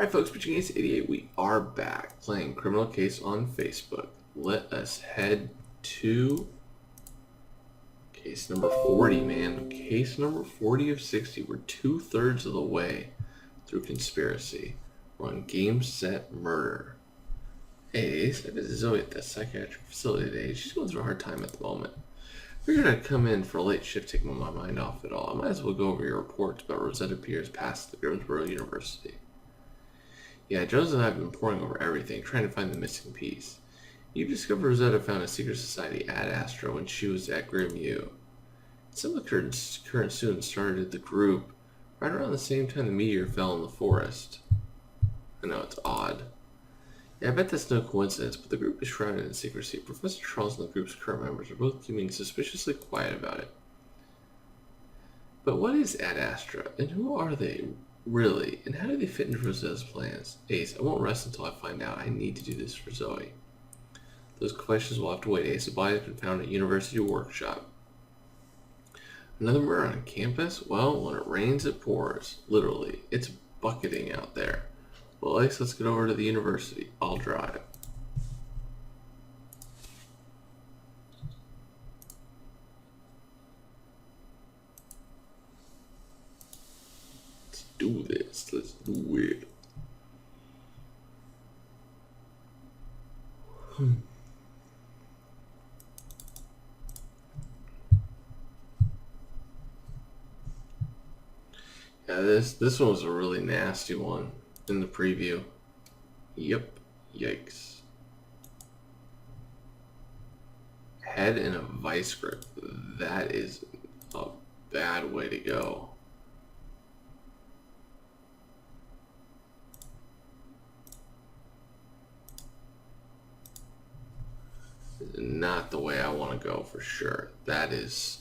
Alright folks, Pitching Ace 88, we are back playing Criminal Case on Facebook. Let us head to case number 40, man. Case number 40 of 60. We're 2/3 of the way through conspiracy. We're on game, set, murder. Hey Ace, I visit Zoe at the psychiatric facility today. She's going through a hard time at the moment. Figured I'd come in for a late shift, taking my mind off it all. I might as well go over your reports about Rosetta Pierce past the Grimsboro University. Yeah, Jones and I have been poring over everything, trying to find the missing piece. You've discovered Rosetta found a secret society at Astro when she was at Grim U. Some of the current students started the group right around the same time the meteor fell in the forest. I know, it's odd. Yeah, I bet that's no coincidence, but the group is shrouded in secrecy. Professor Charles and the group's current members are both keeping suspiciously quiet about it. But what is Ad Astra, and who are they, really, and how do they fit into Rosetta's plans? Ace, I won't rest until I find out. I need to do this for Zoe. Those questions will have to wait, Ace. The body has been found at University Workshop. Another murder on campus? Well, when it rains, it pours. Literally. It's bucketing out there. Well, Ace, let's get over to the university. I'll drive. Let's do this. Let's do it. Yeah, this one was a really nasty one in the preview. Yep. Yikes. Head in a vice grip. That is a bad way to go. Not the way I want to go for sure. That is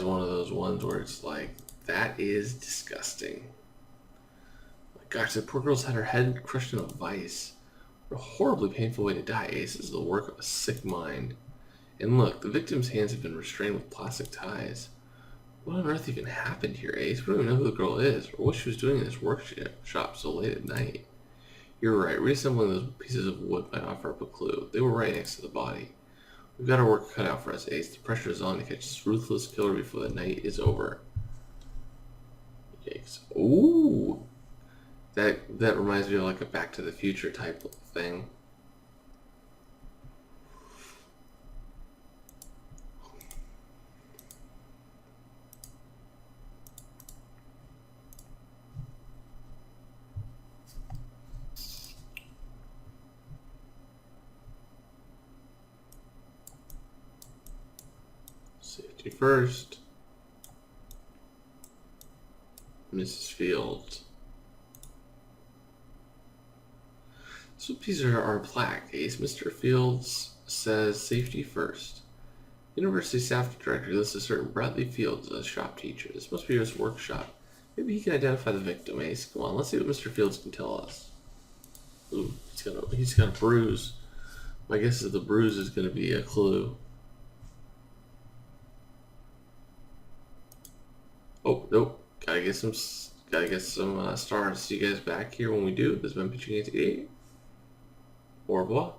one of those ones where it's like, that is disgusting. My gosh, that poor girl's had her head crushed in a vice. What a horribly painful way to die, Ace. This is the work of a sick mind. And look, the victim's hands have been restrained with plastic ties. What on earth even happened here, Ace? We don't even know who the girl is, or what she was doing in this workshop so late at night. You're right, reassembling those pieces of wood might offer up a clue. They were right next to the body. We've got our work cut out for us, Ace. The pressure is on to catch this ruthless killer before the night is over. Yikes. Ooh! That reminds me of like a Back to the Future type of thing. Safety first. Mrs. Fields. So these are our plaque, Ace. Mr. Fields says safety first. University staff director lists a certain Bradley Fields as a shop teacher. This must be his workshop. Maybe he can identify the victim, Ace. Come on, let's see what Mr. Fields can tell us. Ooh, he's got a bruise. My guess is the bruise is going to be a clue. Oh, nope. Gotta get some stars. See you guys back here when we do. This has been Pitching 88. Au revoir.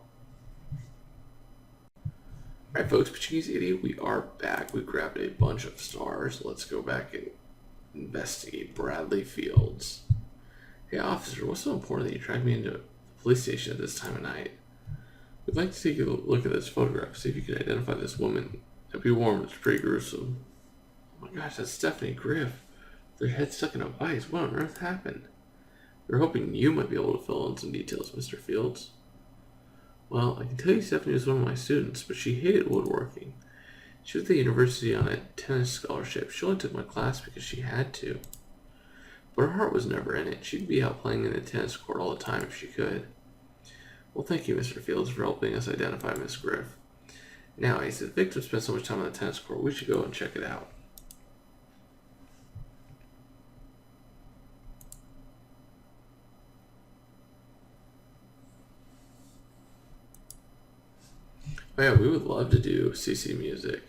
Alright folks, Pitching 88, we are back. We grabbed a bunch of stars. Let's go back and investigate Bradley Fields. Hey officer, what's so important that you dragged me into the police station at this time of night? We'd like to take a look at this photograph, see if you can identify this woman. Now be warned, it's pretty gruesome. Oh my gosh, that's Stephanie Griff. Their head stuck in a vice. What on earth happened? We were hoping you might be able to fill in some details, Mr. Fields. Well, I can tell you Stephanie was one of my students, but she hated woodworking. She was at the university on a tennis scholarship. She only took my class because she had to. But her heart was never in it. She'd be out playing in the tennis court all the time if she could. Well, thank you, Mr. Fields, for helping us identify Miss Griff. Now, Ace, if the victim spent so much time on the tennis court, we should go and check it out. Oh yeah, we would love to do CC music.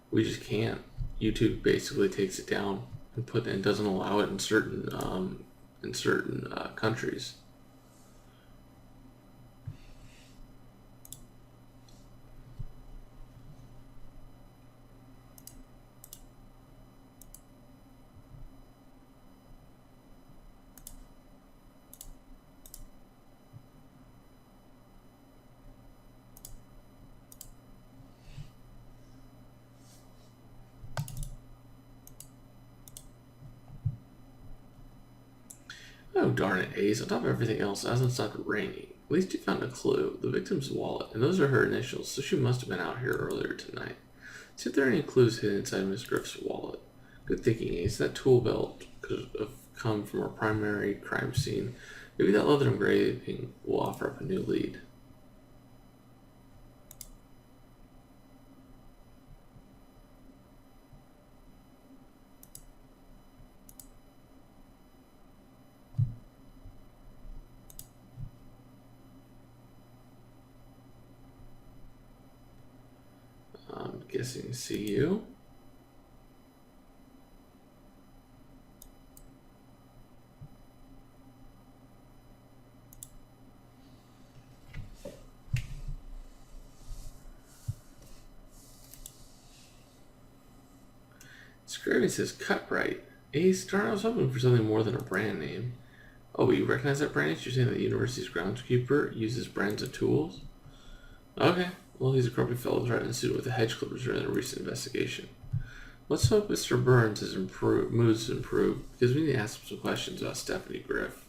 We just can't. YouTube basically takes it down and it doesn't allow it in certain countries. Oh, darn it, Ace. On top of everything else, it hasn't stopped raining. At least you found a clue. The victim's wallet. And those are her initials, so she must have been out here earlier tonight. See if there are any clues hidden inside Miss Griff's wallet. Good thinking, Ace. That tool belt could have come from our primary crime scene. Maybe that leather engraving will offer up a new lead. I'm guessing see you. Scrappy says cut right. Ace, darn, I was hoping for something more than a brand name. Oh, you recognize that brand? You're saying that the university's groundskeeper uses brands of tools? Okay. Well, he's a grumpy fellow threatening a suit with the hedge clippers during a recent investigation. Let's hope Mr. Burns' moods improve, because we need to ask him some questions about Stephanie Griff.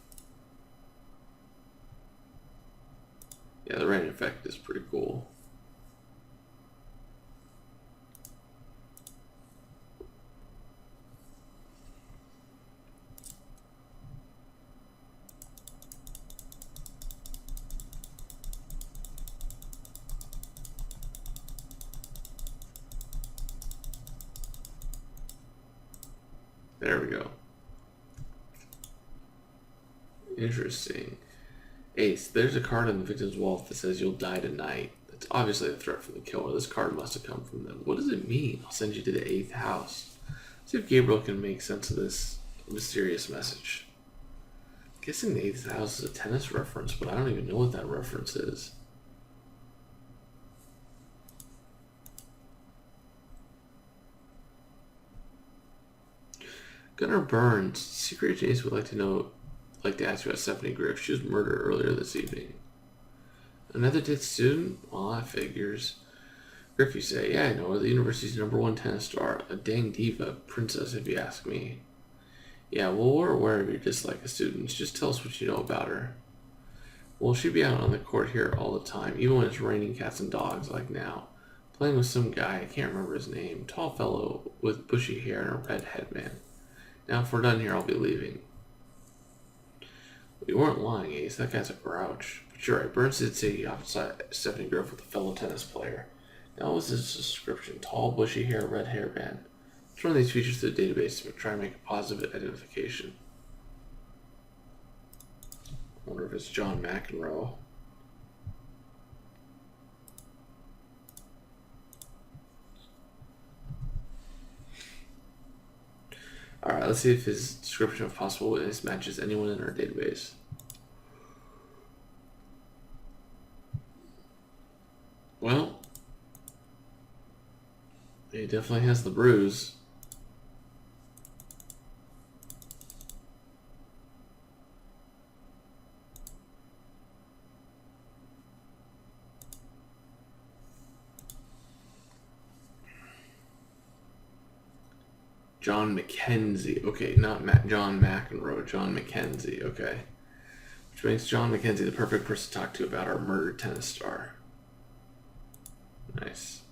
Yeah, the rain effect is pretty cool. There we go. Interesting. Ace, there's a card on the victim's wallet that says you'll die tonight. That's obviously a threat from the killer. This card must have come from them. What does it mean? I'll send you to the 8th house. See if Gabriel can make sense of this mysterious message. I'm guessing the 8th house is a tennis reference, but I don't even know what that reference is. Gunnar Burns, Secret Agents would like to ask you about Stephanie Griff. She was murdered earlier this evening. Another dead student? Well, that figures. Griff, you say, yeah, I know her, the university's #1 tennis star, a dang diva, princess if you ask me. Yeah, well, we're aware of your dislike of students. Just tell us what you know about her. Well, she'd be out on the court here all the time, even when it's raining cats and dogs like now. Playing with some guy, I can't remember his name, tall fellow with bushy hair and a red headband. Now, if we're done here, I'll be leaving. We weren't lying, Ace. That guy's a grouch. But you're right. Burns did say he outside Stephanie Griff with a fellow tennis player. Now, what was his description? Tall, bushy hair, red hairband. Let's run these features through the database to try and make a positive identification. I wonder if it's John McEnroe. Alright, let's see if his description of possible witness matches anyone in our database. Well, he definitely has the bruise. John McKenzie. Okay, not John McEnroe. John McKenzie. Okay. Which makes John McKenzie the perfect person to talk to about our murdered tennis star. Nice.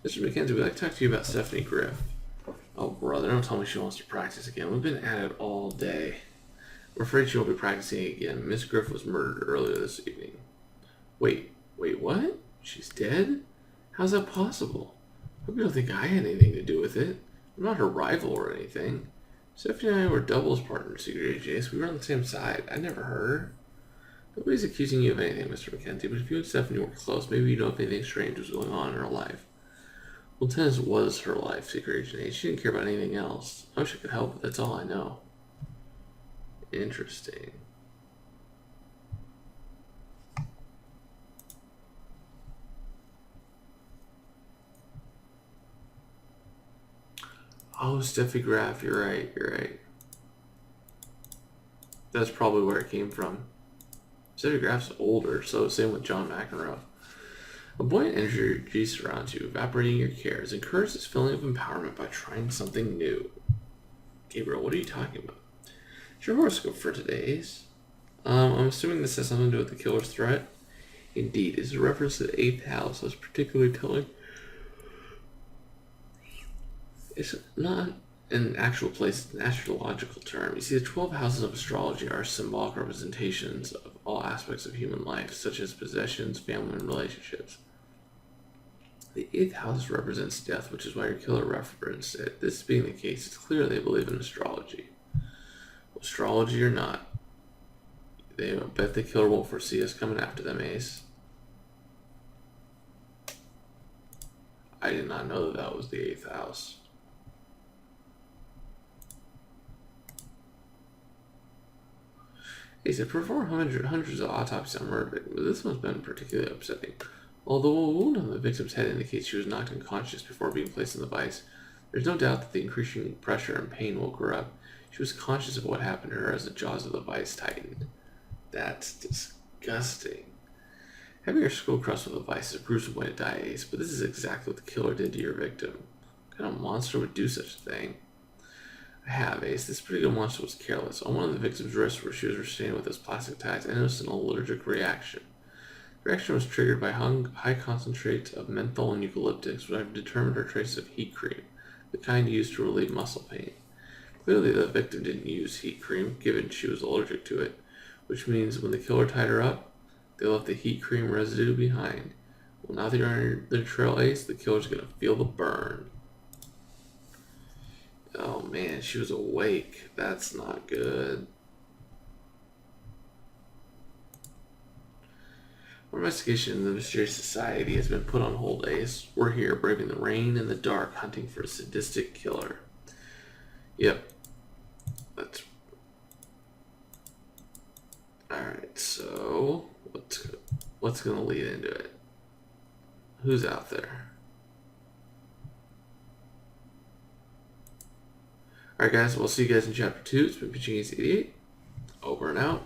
Mr. McKenzie, we'd like to talk to you about Stephanie Griff. Oh, brother, don't tell me she wants to practice again. We've been at it all day. We're afraid she won't be practicing again. Miss Griff was murdered earlier this evening. Wait, what? She's dead? How's that possible? Hope you don't think I had anything to do with it. I'm not her rival or anything. Stephanie and I were doubles partners, Secret Jace. We were on the same side. I never heard her. Nobody's accusing you of anything, Mr. McKenzie, but if you and Stephanie were close, maybe you know if anything strange was going on in her life. Well, tennis was her life, Secret Agent H. She didn't care about anything else. I wish I could help, but that's all I know. Interesting. Oh, Steffi Graf, you're right, you're right. That's probably where it came from. Steffi Graf's older, so same with John McEnroe. A buoyant energy surrounds you, evaporating your cares. Encourage this feeling of empowerment by trying something new. Gabriel, what are you talking about? It's your horoscope for today's. I'm assuming this has something to do with the killer's threat. Indeed, it's a reference to the 8th house that's particularly telling. It's not an actual place, it's an astrological term. You see, the 12 houses of astrology are symbolic representations of all aspects of human life, such as possessions, family, and relationships. The 8th house represents death, which is why your killer referenced it. This being the case, it's clear they believe in astrology. Astrology or not, they bet the killer won't foresee us coming after them, Ace. I did not know that was the 8th house. Ace, I performed hundreds of autopsies on murder victims, but this one's been particularly upsetting. Although a wound on the victim's head indicates she was knocked unconscious before being placed in the vise, there's no doubt that the increasing pressure and pain woke her up. She was conscious of what happened to her as the jaws of the vise tightened. That's disgusting. Having your skull crushed with a vise is a gruesome way to die, Ace, but this is exactly what the killer did to your victim. What kind of monster would do such a thing? I have, Ace. This particular monster was careless. On one of the victim's wrists, where she was restrained with those plastic ties, I noticed an allergic reaction. The reaction was triggered by high concentrates of menthol and eucalyptus, which I've determined are traces of heat cream, the kind used to relieve muscle pain. Clearly, the victim didn't use heat cream, given she was allergic to it, which means when the killer tied her up, they left the heat cream residue behind. Well, now that you're on the trail, Ace, the killer's gonna feel the burn. Oh man, she was awake. That's not good. Our investigation into the mysterious society has been put on hold, Ace. We're here, braving the rain and the dark, hunting for a sadistic killer. Yep. That's... Alright, so... What's gonna lead into it? Who's out there? Alright guys, we'll see you guys in chapter 2. It's been Pitching Ace 88. Over and out.